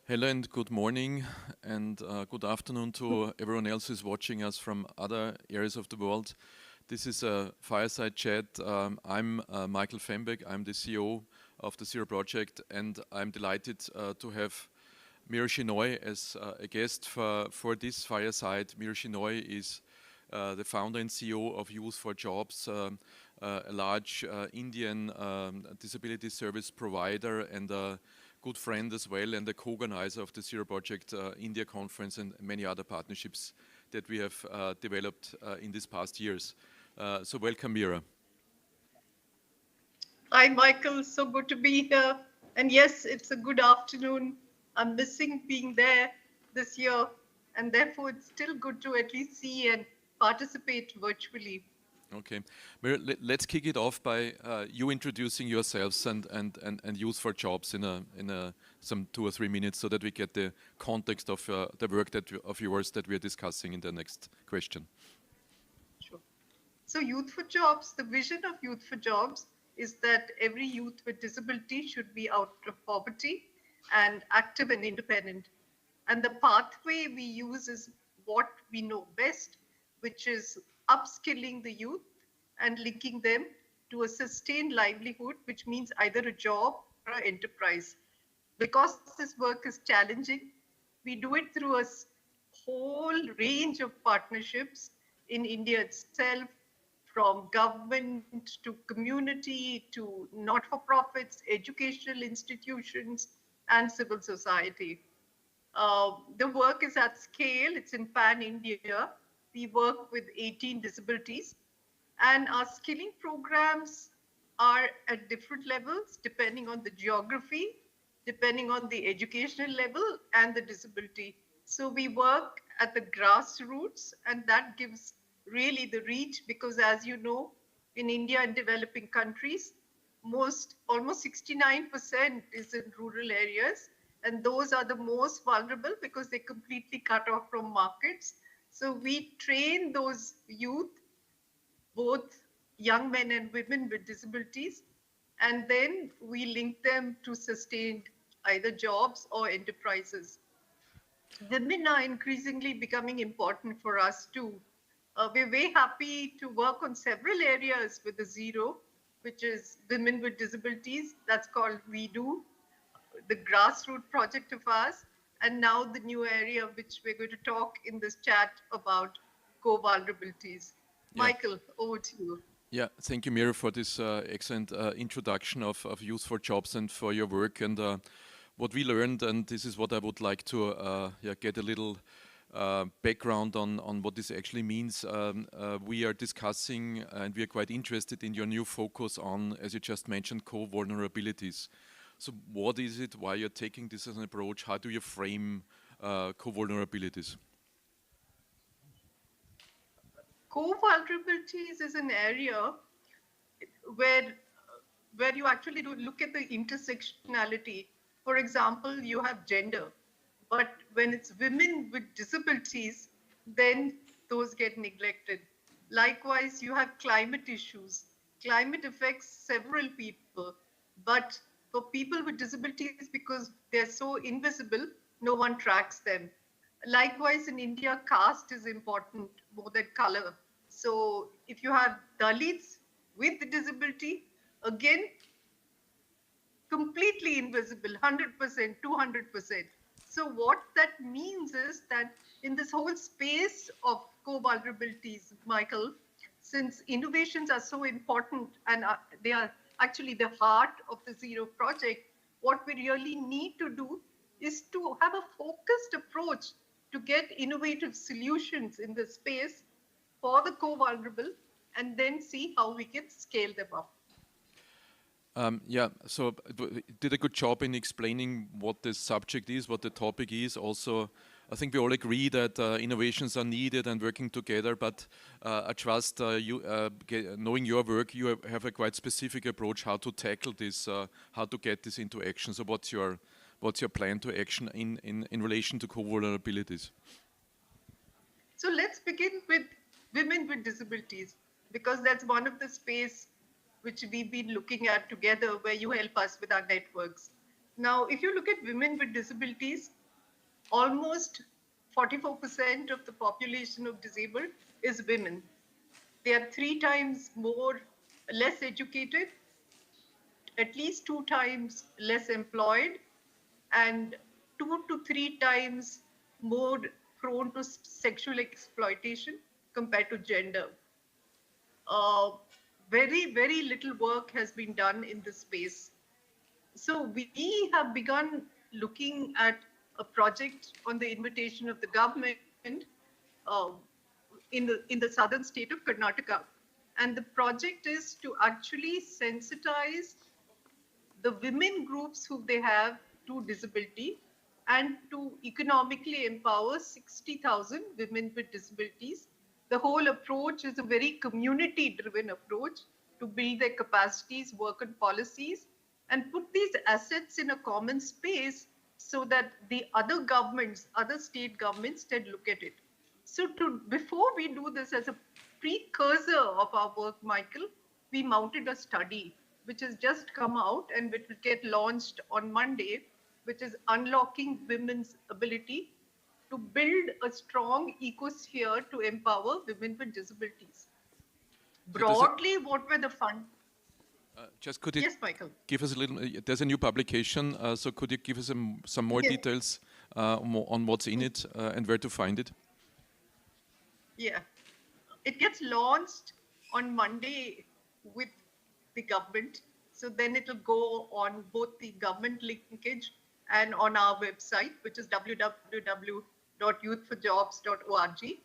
Hello and good morning and good afternoon to everyone else who's watching us from other areas of the world. This is a Fireside chat. I'm Michael Fembeck. I'm the CEO of the Zero Project, and I'm delighted to have Meera Shenoy as a guest for this Fireside. Meera Shenoy is the founder and CEO of Youth for Jobs, a large Indian disability service provider and a good friend as well, and a co-organizer of the Zero Project India Conference and many other partnerships that we have developed in these past years. So welcome, Meera. Hi, Michael. So good to be here. And yes, it's a good afternoon. I'm missing being there this year, and therefore it's still good to at least see and participate virtually. Okay, Meera, let's kick it off by you introducing yourselves and Youth for Jobs in some 2 or 3 minutes, so that we get the context of the work of yours that we are discussing in the next question. Sure. So, Youth for Jobs, the vision of Youth for Jobs is that every youth with disability should be out of poverty and active and independent. And the pathway we use is what we know best, which is upskilling the youth and linking them to a sustained livelihood, which means either a job or an enterprise. Because this work is challenging, we do it through a whole range of partnerships in India itself, from government to community to not-for-profits, educational institutions, and civil society. The work is at scale, it's in pan-India. We work with 18 disabilities, and our skilling programs are at different levels depending on the geography, depending on the educational level and the disability. So we work at the grassroots, and that gives really the reach, because as you know, in India and developing countries, almost 69% is in rural areas, and those are the most vulnerable because they're completely cut off from markets. So we train those youth, both young men and women with disabilities, and then we link them to sustained either jobs or enterprises. Women are increasingly becoming important for us too. We're very happy to work on several areas with the Zero, which is women with disabilities. That's called We Do, the grassroots project of ours. And now the new area which we're going to talk in this chat about, co-vulnerabilities. Yeah. Michael, over to you. Yeah, thank you, Meera, for this excellent introduction of Youth for Jobs and for your work. And what we learned, and this is what I would like to get a little background on what this actually means. We are discussing and we are quite interested in your new focus on, as you just mentioned, co-vulnerabilities. So what is it? Why you're taking this as an approach? How do you frame co-vulnerabilities? Co-vulnerabilities is an area where you actually do look at the intersectionality. For example, you have gender, but when it's women with disabilities, then those get neglected. Likewise, you have climate issues. Climate affects several people, but for people with disabilities, because they're so invisible, no one tracks them. Likewise, in India, caste is important more than color. So if you have Dalits with disability, again, completely invisible, 100%, 200%. So what that means is that in this whole space of co-vulnerabilities, Michael, since innovations are so important and they are actually the heart of the Zero Project, what we really need to do is to have a focused approach to get innovative solutions in the space for the co-vulnerable, and then see how we can scale them up. Yeah, so did a good job in explaining what the subject is, what the topic is. Also, I think we all agree that innovations are needed and working together, but I trust knowing your work, you have a quite specific approach how to tackle this, how to get this into action. So what's your plan to action in relation to co-vulnerabilities? So let's begin with women with disabilities, because that's one of the space which we've been looking at together, where you help us with our networks. Now, if you look at women with disabilities, almost 44% of the population of disabled is women. They are three times more less educated, at least two times less employed, and two to three times more prone to sexual exploitation compared to gender. Uh, very little work has been done in this space. So we have begun looking at a project on the invitation of the government uh, in the southern state of Karnataka. And the project is to actually sensitize the women groups who they have to disability and to economically empower 60,000 women with disabilities. The whole approach is a very community driven approach to build their capacities, work on policies, and put these assets in a common space so that the other governments, other state governments, can look at it. So before we do this, as a precursor of our work, Michael, we mounted a study which has just come out and which will get launched on Monday, which is unlocking women's ability to build a strong ecosphere to empower women with disabilities. So there's a, Broadly, what were the fund? just could you Yes, Michael. give us a little, there's a new publication, so could you give us some more Yes. details on what's in it and where to find it? Yeah. It gets launched on Monday with the government. So then it'll go on both the government linkage and on our website, which is www.youthforjobs.org.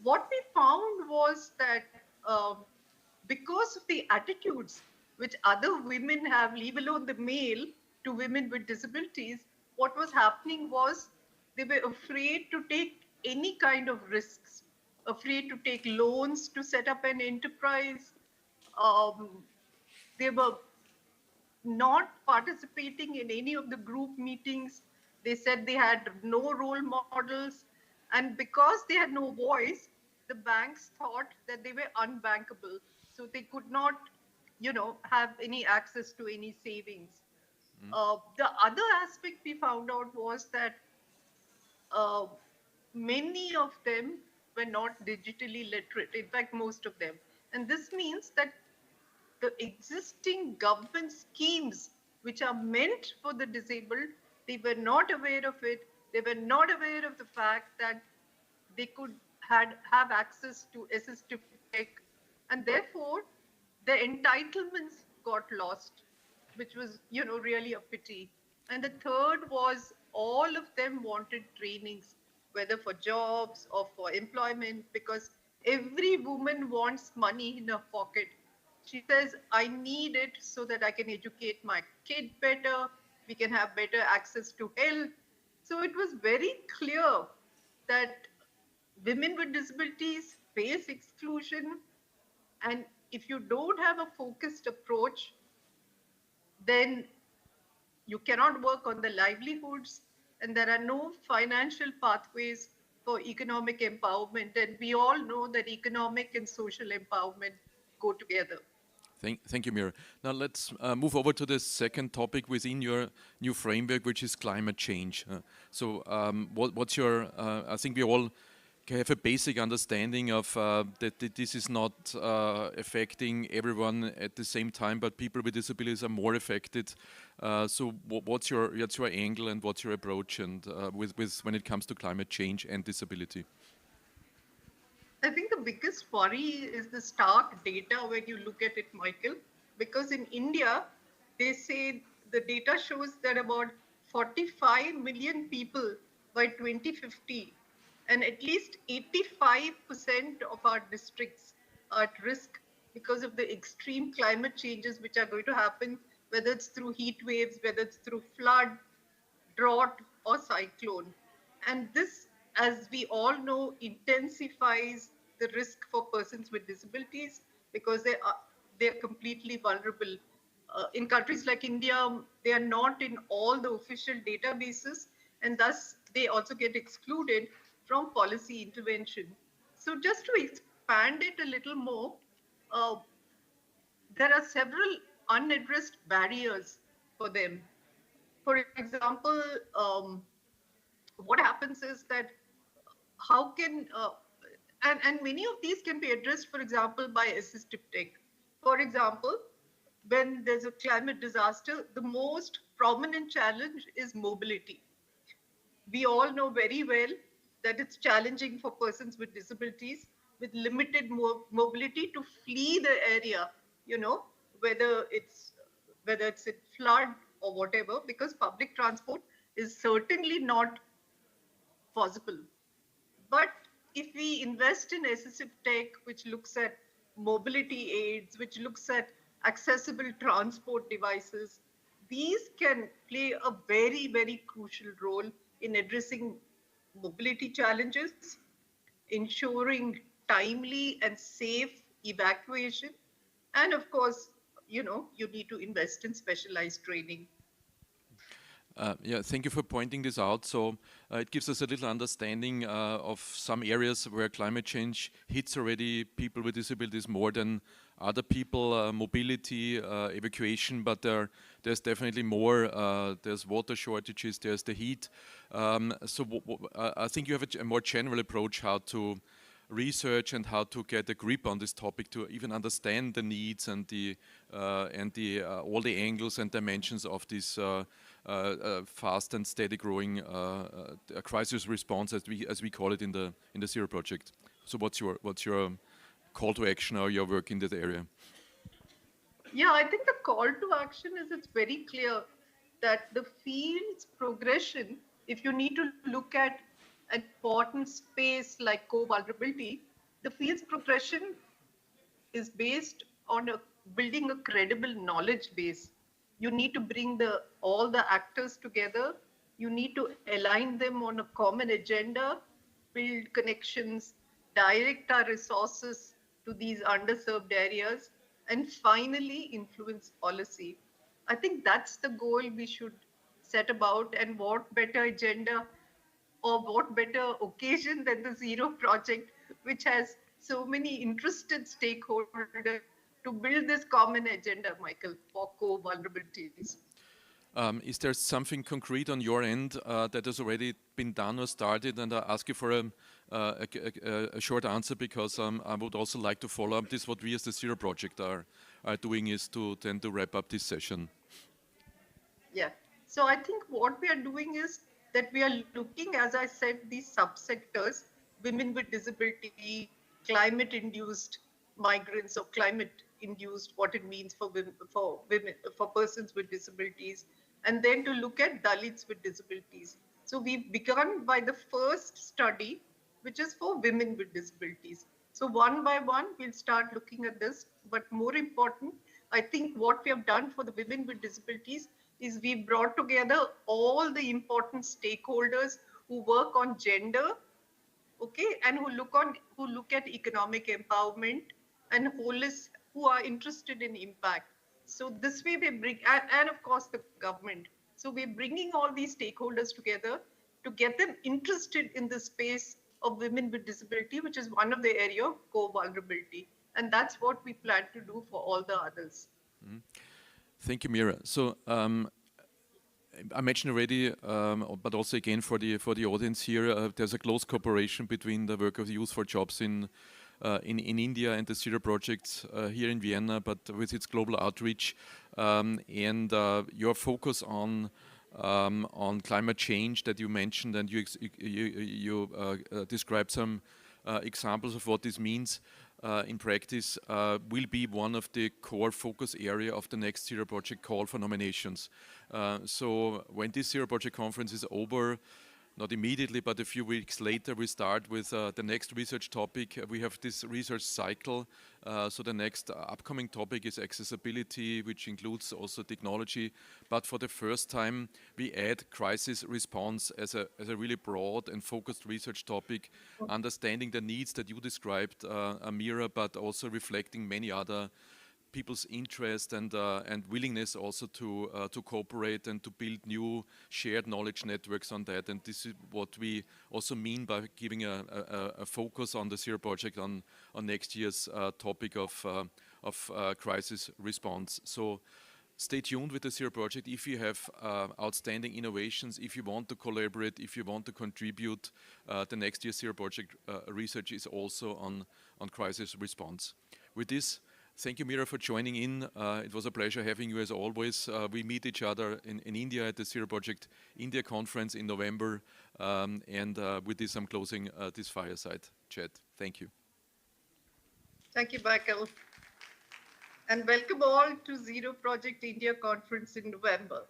What we found was that because of the attitudes which other women have, leave alone the male, to women with disabilities, what was happening was they were afraid to take any kind of risks, afraid to take loans to set up an enterprise. They were not participating in any of the group meetings. They said they had no role models. And because they had no voice, the banks thought that they were unbankable. So they could not, have any access to any savings. The other aspect we found out was that uh, many of them were not digitally literate. In fact, most of them. And this means that the existing government schemes which are meant for the disabled, they were not aware of it. They were not aware of the fact that they could have access to assistive tech, and therefore the entitlements got lost, which was really a pity. And the third was all of them wanted trainings, whether for jobs or for employment, because every woman wants money in her pocket. She says, I need it so that I can educate my kid better, we can have better access to health. So it was very clear that women with disabilities face exclusion. And if you don't have a focused approach, then you cannot work on the livelihoods, and there are no financial pathways for economic empowerment. And we all know that economic and social empowerment go together. Thank you, Meera. Now let's move over to the second topic within your new framework, which is climate change. What's your? I think we all have a basic understanding of that this is not affecting everyone at the same time, but people with disabilities are more affected. What's your angle and what's your approach and with when it comes to climate change and disability? I think the biggest worry is the stark data when you look at it, Michael, because in India, they say the data shows that about 45 million people by 2050, and at least 85% of our districts are at risk because of the extreme climate changes which are going to happen, whether it's through heat waves, whether it's through flood, drought, or cyclone. And this, as we all know, intensifies the risk for persons with disabilities because they're completely vulnerable. In countries like India, they are not in all the official databases, and thus they also get excluded from policy intervention. So just to expand it a little more, uh, there are several unaddressed barriers for them. For example, what happens is that how can and many of these can be addressed, for example, by assistive tech. For example, when there's a climate disaster, the most prominent challenge is mobility. We all know very well that it's challenging for persons with disabilities with limited mobility to flee the area, you know, whether it's whether it's a flood or whatever, because public transport is certainly not possible. But if we invest in assistive tech, which looks at mobility aids, which looks at accessible transport devices, these can play a very, very crucial role in addressing mobility challenges, ensuring timely and safe evacuation, and of course, you need to invest in specialized training. Yeah, thank you for pointing this out. So it gives us a little understanding of some areas where climate change hits already people with disabilities more than other people, mobility, evacuation, but there's definitely more. There's water shortages, there's the heat. I think you have a more general approach how to research and how to get a grip on this topic to even understand the needs and the all the angles and dimensions of this fast and steady growing crisis response, as we call it in the Zero project. So what's your call to action or your work in that area? Yeah, I think the call to action is it's very clear that the field's progression, if you need to look at an important space like co-vulnerability, the field's progression is based on building a credible knowledge base. You need to bring all the actors together. You need to align them on a common agenda, build connections, direct our resources to these underserved areas, and finally influence policy. I think that's the goal we should set about, and what better agenda or what better occasion than the Zero project, which has so many interested stakeholders to build this common agenda, Michael, for co-vulnerabilities. Is there something concrete on your end that has already been done or started? And I ask you for a short answer because I would also like to follow up this. What we as the Zero Project are doing is to wrap up this session. Yeah. So I think what we are doing is that we are looking, as I said, these subsectors: women with disability, climate induced migrants, or climate induced, what it means for women, for persons with disabilities, and then to look at Dalits with disabilities. So we've begun by the first study, which is for women with disabilities. So one by one, we'll start looking at this. But more important, I think what we have done for the women with disabilities is we brought together all the important stakeholders who work on gender, okay, and who look at economic empowerment, and who are interested in impact. So this way we bring, and of course the government. So we're bringing all these stakeholders together to get them interested in the space of women with disability, which is one of the area of co-vulnerability. And that's what we plan to do for all the others. Mm-hmm. Thank you, Meera. So I mentioned already, but also again for the audience here, there's a close cooperation between the work of the Youth for Jobs in India and the Zero projects here in Vienna, but with its global outreach and your focus on climate change that you mentioned, and you described some examples of what this means in practice, will be one of the core focus area of the next Zero Project call for nominations. So when this Zero Project conference is over, not immediately, but a few weeks later, we start with the next research topic. We have this research cycle. So the next upcoming topic is accessibility, which includes also technology. But for the first time, we add crisis response as a really broad and focused research topic, understanding the needs that you described, Meera, but also reflecting many other people's interest and willingness also to cooperate and to build new shared knowledge networks on that. And this is what we also mean by giving a focus on the Zero Project on next year's topic of crisis response. So stay tuned with the Zero Project. If you have outstanding innovations, if you want to collaborate, if you want to contribute, the next year's Zero Project research is also on crisis response. With this, thank you, Meera, for joining in. It was a pleasure having you as always. We meet each other in India at the Zero Project India conference in November. With this, I'm closing this fireside chat. Thank you. Thank you, Michael. And welcome all to Zero Project India conference in November.